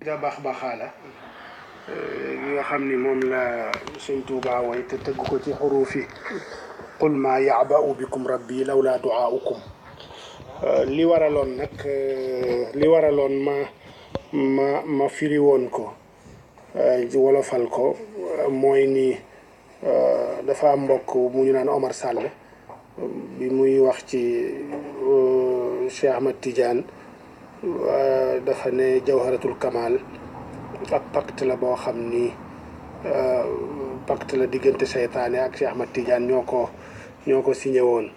da baax baaxaala yi nga xam ni moom la sëñ Tuubaa way te tëgg ko ci xuruufi qul maa ya'ba'u bikum rabbi lawlaa du'aa'ukum li waraloon nag li waraloon ma firi woon ko wolofal ko mooy ni dafa am mbokk mu ñu naan Omar Sall bi muy wax ci Cheikh Ahmad Tidiane dafa ne jawharatul kamal ak pacte la boo xam ni pacte la diggante seytaane ak Cheikh Ahmad Tidiane ñoo ko signé woon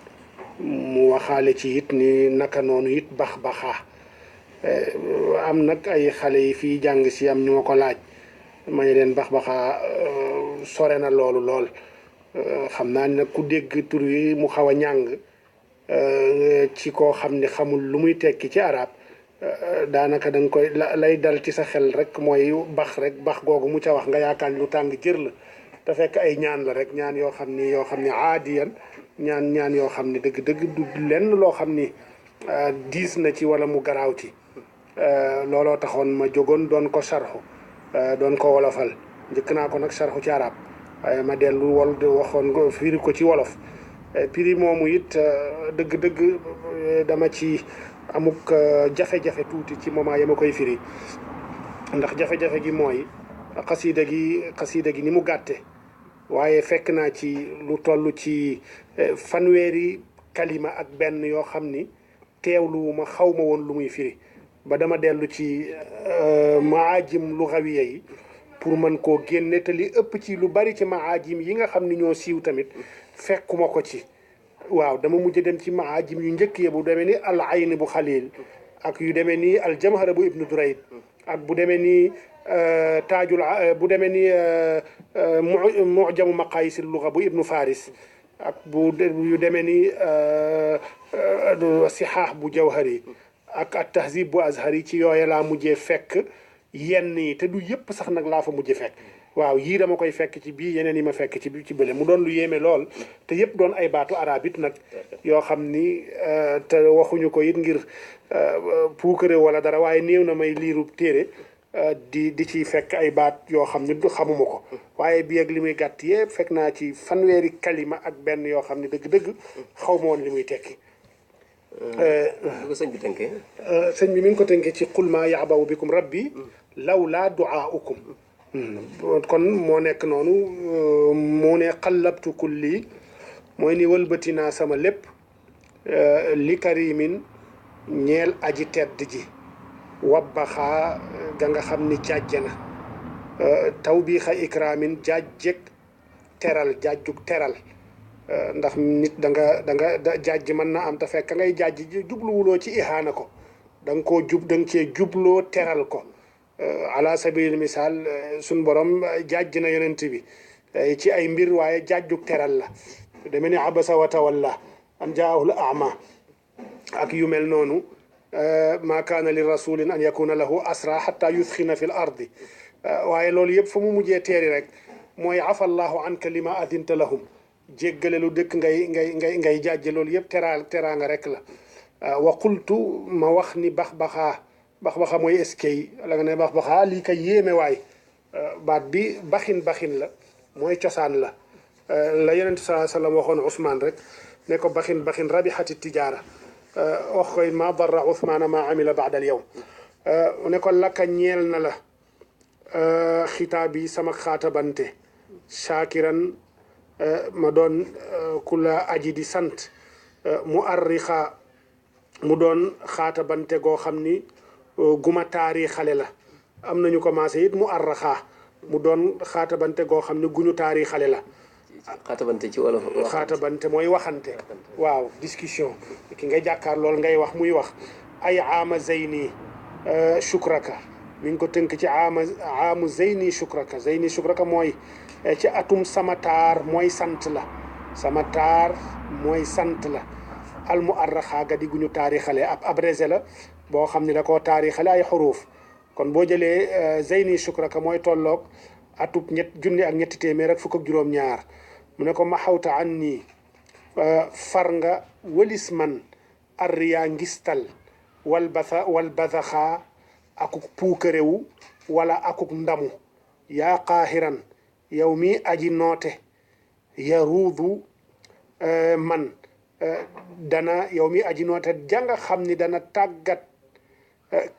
mu waxaale ci it ni naka noonu it bax-baxaa am nag ay xale yi fii jàng si am ñu ma ko laaj ma ne leen bax-baxaa sore na loolu lool xam naa ni nag ku dégg tur yi mu xaw a ñàng ci koo xam ni xamul lu muy tekki ci arab daanaka da nga koy lay dal ci sa xel rek mooy bax googu mu ca wax nga yaakaar lu tàng jër la te fekk ay ñaan la rek ñaan yoo xam ni aadiyan ñaan yoo xam ni dëgg-dëgg du lenn loo xam ni diis na ci wala mu garaaw ci looloo taxoon ma jógoon doon ko sarxu doon ko wolofal njëkk naa ko nag sarxu ci arab waaye ma dellu waxoon firi ko ci wolof piri moomu it dëgg-dëgg dama ci amuk jafe-jafe tuuti ci moment yi ma koy firi ndax jafe-jafe gi mooy xasiida gi ni mu gàtte waaye fekk naa ci lu toll ci fanweeri kalima ak benn yoo xam ni teewlu ma xaw ma woon lu muy firi ba dama dellu ci maajim lugawiya yi pour mën koo génne te li ëpp ci lu bari ci maajim yi nga xam ni ñoo siiw tamit fekkuma ko ci waaw dama mujj dem ci maajim yu njëkk yi bu demee ni al ayn bu xalil ak yu demee ni al jamhara bu ibnu durayd ak bu demee ni taajul bu demee ni mujamu maqayisil luga bu ibnu faris ak yu demee ni sihaax bu jawhari ak at tahzib bu azhari ci yooye laa mujjee fekk yenn yi te du yëpp sax nag laa fa mujjee fekk waaw yii dama koy fekk ci bii yeneen yi ma fekk ci ci bële mu doon lu yéeme lool te yëpp doon ay baatu arab it nag yoo xam ni te waxuñu ko it ngir puukare wala dara waaye néew na may liiru téere di ci fekk ay baat yoo xam ni xamuma ko waaye bii ak li muy gàtt yëpp fekk naa ci fanweeri kalima ak benn yoo xam ni dëgg-dëgg xaw ma woon li muy tekki. lu ko sëñ bi tënkee. sëñ bi mi ngi ko tënkee ci qul maa ya'ba'u bikum rabbi lawlaa du'aa'ukum kon moo nekk noonu mu ne xallabtu kulli mooy ni wëlbati naa sama lépp li karimin ñeel aji tedd ji wabbaxaa ga nga xam ni jàjj na tawbiixa ikraamin jaajjeg jaajjug teral ndax nit da nga jàjj mën na am te fekk ngay jàjj jubluwuloo ci ihaana ko da nga cee jubloo teral ko ala sabilil misaal suñ borom jàjj na yonent bi ci ay mbir waaye jàjjug teral la deme ni abasa wa tawalla an jaahul ama ak yu mel noonu ma kaana li rasulin an yakuna lahu asra hatta yusxina fi l ardi waaye loolu yëpp fa mu mujjee teeri rek mooy afa allahu anka lima adinta lahum jéggale lu dëkk ngay jàjje loolu yëpp teraanga rek la wa qultu ma wax ni bax-baxaa mooy eskay la nga ne bax-baxaa lii kay yéeme waay baat bi baxin la mooy cosaan la la yonent sallallahu alayhi wa sallam waxoon Ousmane rek ne ko baxin rabixati tijaara wax koy ma darra Ousmane ma amila baada al yawm ne ko laka ñeel na la xitaab yi sama xaatabante shaakiran ma doon ku la aji di sant mu arrixa mu doon xaatabante goo xam ni guma taari xale la am nañu commencé it mu arraxaa mu doon xaatabante goo xam ne guñu taari xale la xaatabante ci wolof xaatabante mooy waxante waaw discussion ki ngay jàkkaar lool ngay wax muy wax ay aama zeyni shukraka mi ngi ko tënk ci aamu zeyni shukraka mooy ci atum sama taar mooy sant la al mu arraxaa ga di guñu taari xale ab abrégé la boo xam ne da koo taari xale ay xuruuf kon boo jëlee zeyni shukraka mooy tolloog atub junni ak ñetti téeméer ak fukk ak juróom-ñaar mu ne ko ma xawta an nii far nga wëlis man arriyaa ngistal wal basaxaa akuk puukarewu wala akuk ndamu yaa qaahiran yow mi aji noote yaruudu man dana yow mi aji noote janga xam ni dana tàggat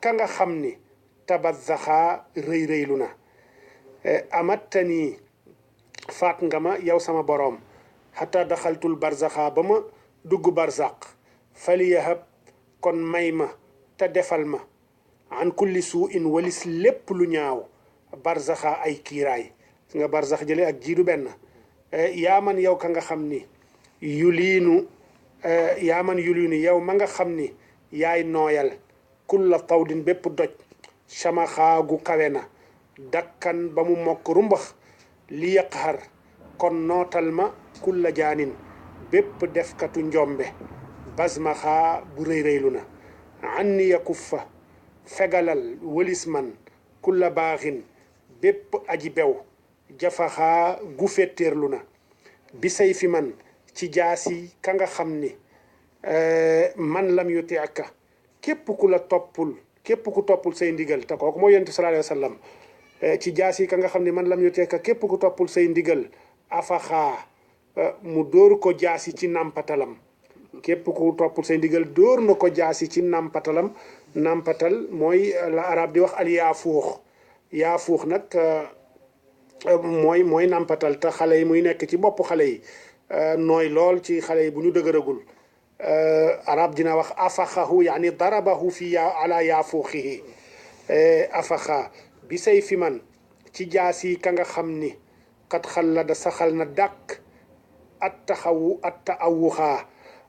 ka nga xam ni tabazzaxa rëy rëylu na amattani faat nga ma yow sama boroom xata daxaltul barzaxa ba ma dugg barzaq faliyahab kon may ma te defal ma an kulli suu in walis lépp lu ñaaw barzaxa ay kiiraay nga barzax jële ak jiidu benn yaa man yow ka nga xam ni yuliinu yaa man yuliinu yow ma nga xam ni yaay nooyal kulla tawdin bépp doj samaxaagu kawe na dakkan ba mu mokk rumbax li yaqhar kon nootal ma kulla jaanin bépp defkatu njombe basmaxaa bu rëy rëylu na anni yakuffa fegalal wëlis man kulla baaxin bépp aji bew jafaxaa gu fetteerlu na bi say fi man ci jaasi ka nga xam ni man lam yutiaka képp ku la toppul képp ku toppul say ndigal te kooku moo yonent sallallahu alayhi wa sallam ci jaasi ka nga xam ni man lam yutiaka képp ku toppul say ndigal afaxaa mu dóor ko jaasi ci nàmpatalam képp ku toppul say ndigal dóor na ko jaasi ci nàmpatalam nàmpatal mooy la arab di wax al yaafuux yaafuux nag mooy nàmpatal te xale yi muy nekk ci bopp xale yi nooy lool ci xale yi bu ñu dëgëragul arab dina wax afaxahu yaani darabahu fi ala yaafuuxihi afaxa bi say fi man ci jaasi ka nga xam ni kat xal da saxal na dàq at taawuxaa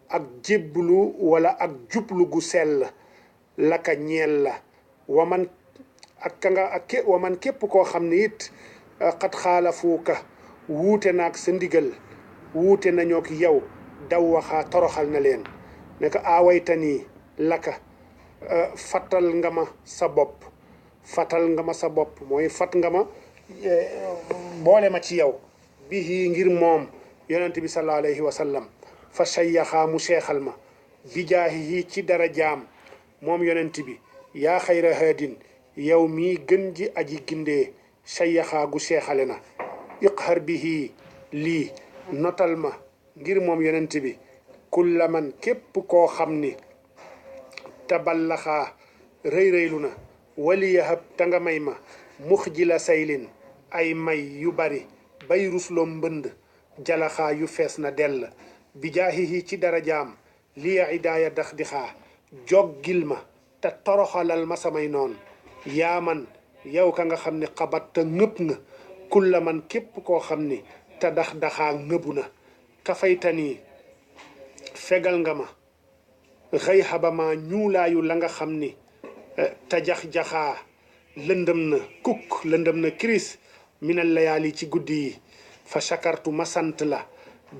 ak jéblu wala ak jublu gu sell laka ñeel la waman ak ka nga ak waman képp koo xam ne it xat xaalafuuka wuute naag sa ndigal wuute nañoo ki yow daw waxaa toroxal na leen ne ko aawaytanii laka fatal nga ma sa bopp fatal nga ma sa bopp mooy fat nga ma boole ma ci yow bihi ngir moom yonent bi sallallahu alayhi wa sallam fa sayyaxaa mu seexal ma bijaahihi ci dara jaam moom yonent bi yaa xayra haadin yow mii gën ji aji gindee sayyaxaa gu seexale na iqhar bihi lii notal ma ngir moom yonent bi kulla man képp koo xam ni taballaxaa rëy rëylu na waliyahab ta nga may ma mux ji la saylin ay may yu bari bay rusloo mbënd jalaxaa yu fees na dell bi jaahihi ci darajaam liya idaaya dax di xaa joggil ma te toroxalal ma samay noon yaa man yow ka nga xam ne xabat te ngëpp nga kulla man képp koo xam ni te dax daxaa ngëbu na kafaytanii fegal nga ma xëy xabama ñuulaayu la nga xam ni te jax-jaxaa lëndëm na kukk lëndëm na kiris minal layaali ci guddi yi fa shakartu ma sant la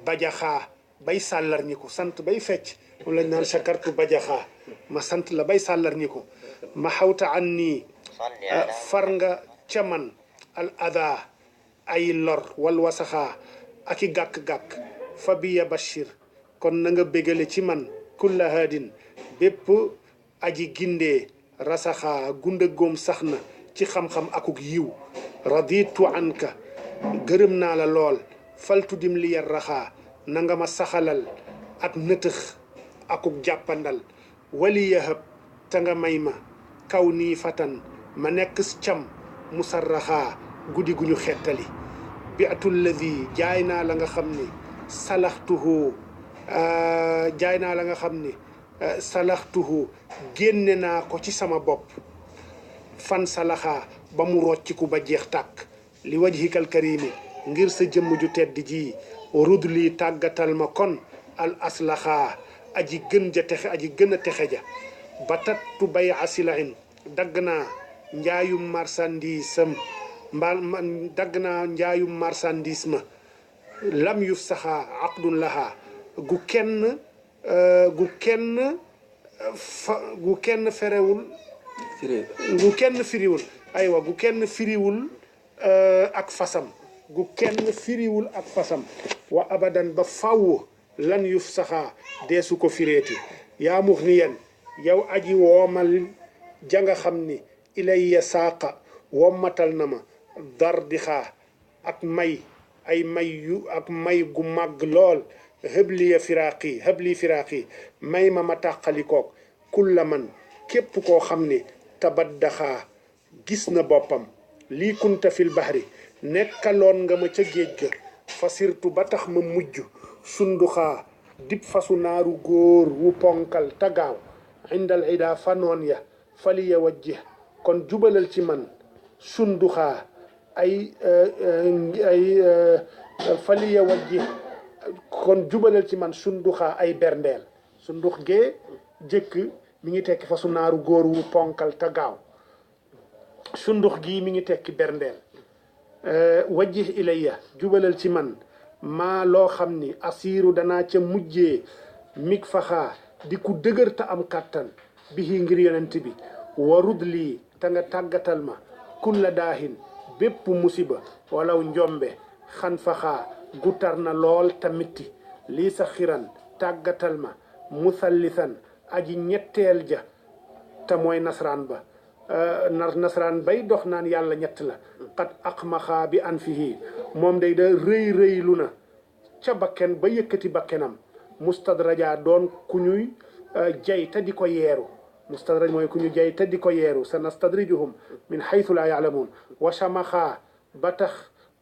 bajaxaa bay sàllar ñi ko sant bay fecc moom lañ naan shakartu bajaxaa ma sant la bay sàllar ñi ko ma xawta an nii far nga ca man al ada ay lor wal wasaxaa ak i gàkk-gàkk fa biya bashir kon na nga bégale ci man kulla haadin bépp aji gindee rasaxaa gunda góom sax na ci xam-xam akuk yiw raditu anka gërëm naa la lool faltu dim li yar raxaa na nga ma saxalal ak nëtëx akuk jàppandal wali yahab te nga may ma kaw nii fatan ma nekk cam musarraxaa guddi gu ñu xettali bi atul ladi jaay naa la nga xam ni salaxtuhu jaay naa la nga xam ni salaxtuhu génne naa ko ci sama bopp fan salaxaa ba mu rocciku ba jeex tàkk li wajhikal karimi ngir sa jëmm ju tedd ji rud lii tàggatal ma kon al aslaxaa aji gën ja texe aji gën a texe ja ba tattu bay asilain dagg naa njaayum marchandise dagg naa njaayum marchandise ma lam yuf saxaa aqdun lahaa gu kenn ferewul gu kenn firiwul aywa gu kenn firiwul ak fasam gu kenn firiwul ak fasam wa abadan ba faw lan yuf saxaa deesu ko fireeti yaa mux ni yen yow aji woomal janga xam ni ilayya saaqa wommatal na ma dar di xaa ak may ay may yu ak may gu màgg lool hëbliya firaaqi hëbli firaaqi may ma tàqalikoog kulla man képp koo xam ne tabaddaxaa gis na boppam lii kunta fil bahri nekkaloon nga ma ca géej ga fasirtu ba tax ma mujj sunduxaa dib fasu naaru góor wu ponkal tagaaw indal ida fanoon ya faliya wajjih kon jubalal ci man sunduxaa ay faliya wajjih kon jubalal ci man sunduxaa ay berndeel sundux gee jëkk mi ngi tekki fasu naaru góor wu ponkal tagaaw sundux gii mi ngi tekki berndeel wajjih ilayya jubalal ci man maa loo xam ni asiiru danaa ca mujjee mig faxaa di ku dëgër te am kàttan bihi ngir yonent bi warud lii te nga tàggatal ma kulla daahin bépp musiba walaw njombe xan faxaa gutar na lool te mitti lii sa xiran tàggatal ma musallisan aji ñetteel ja te mooy nasraan ba nasraan bay dox naan yàlla ñett la qad aqmaxaa bi an fihi moom day da rëy rëylu na ca bakken ba yëkkati bakkenam mustadraja doon ku ñuy jay te di ko yeeru mustadraj mooy ku ñu jay te di ko yeeru sa nastadrijuhum min haythu la yaalamuun wa shamaxaa ba tax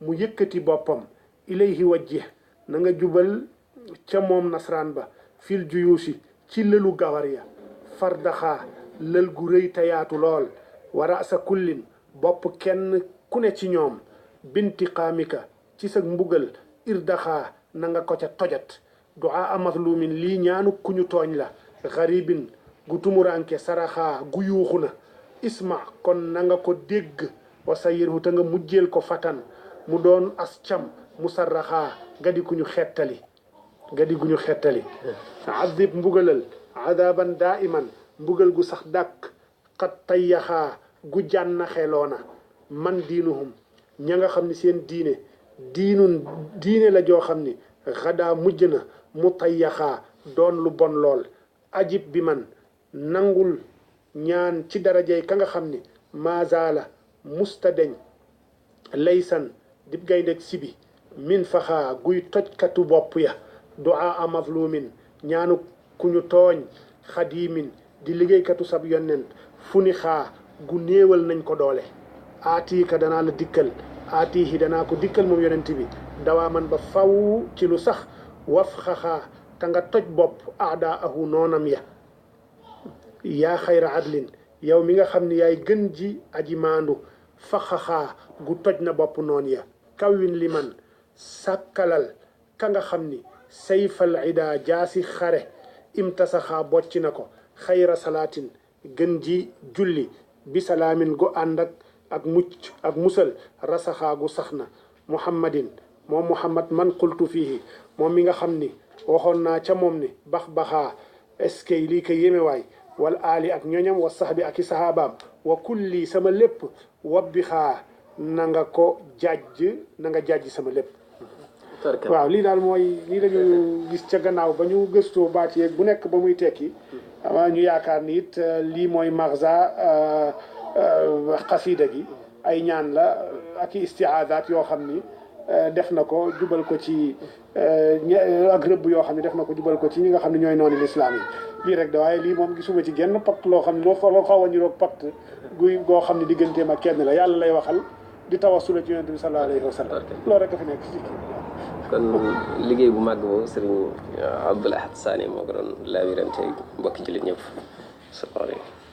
mu yëkkati boppam ilayhi wajjih na nga jubal ca moom nasraan ba fil juyuusi ci lëlu gawar ya fardaxaa lël gu rëy te yaatu lool wa rasa kullin bopp kenn ku ne ci ñoom bintiqaamika ci sa mbugal irdaxaa na nga ko ca tojat duaa mazlumin lii ñaanu ku ñu tooñ la xaribin gu tumuranke saraxaa gu yuuxu na isma kon na nga ko dégg wa sayirhu te nga mujjeel ko fatan mu doon as cam mu sarraxaa gadi ku ñu xettali adib mbugalal adaban daiman mbugal gu sax dàkk xat tayyaxaa gu jànna xeloona man diinuhum ña nga xam ni seen diine la joo xam ni xadaa mujj na mu tayyaxaa doon lu bon lool ajib bi man nangul ñaan ci darajey ka nga xam ni maazaala mustadeñ laysan dib gayndeg sibi min faxaa guy tojkatu bopp ya duaa mazlumin ñaanu ku ñu tooñ xadimin di liggéeykatu sab yonent fu ni xaa gu néewal nañ ko doole aatiika danaa la dikkal aatiihi danaa ko dikkal moom yonent bi dawaa man ba faw ci lu sax waf xaxaa te nga toj bopp aadaa ahu noonam ya yaa xayra adlin yow mi nga xam ne yaay gën ji aji maandu fa xaxaa gu toj na bopp noon ya kawwin li man sàkkalal ka nga xam ni sayfal ida jaasi xare imtasaxaa bocc na ko xayra salaatin gën ji julli bi salaamin gu ànd ak mucc ak musal rasaxaa gu sax na muhammadin moom muhammad man qultu fiihi moom mi nga xam ni waxoon naa ca moom ni bax baxaa est-ce que lii ko yémewaay wal aali ak ñoñam wa saxbi ak i sahabaam wa kulli sama lépp wabbi xaa na nga ko jàjj sama lépp waaw lii daal mooy lii lañu gis ca gannaaw ba ñu gëstoo baat yeeg bu nekk ba muy tekki ama ñu yaakaar ni it lii mooy magza xasida gi ay ñaan la ak i istiaadaat yoo xam ni def na ko jubal ko ci ak rëbb yoo xam ne def na ko jubal ko ci ñi nga xam ne ñooy noonu lislaam yi lii rek da waaye lii moom gisuma ci genn pacte loo xam ne loo xaw a niroog pacte goo xam ne digganteem ak kenn la yàlla lay waxal di tawassula ci yonent bi sallallahu alayhi wa sallam loolu rek a fi nekk ci kon liggéey bu màgg boobu sëriñ Abdoul Ahad Sané moo ko doon laawirante mbokki jullit ñëpp salaamaaleykum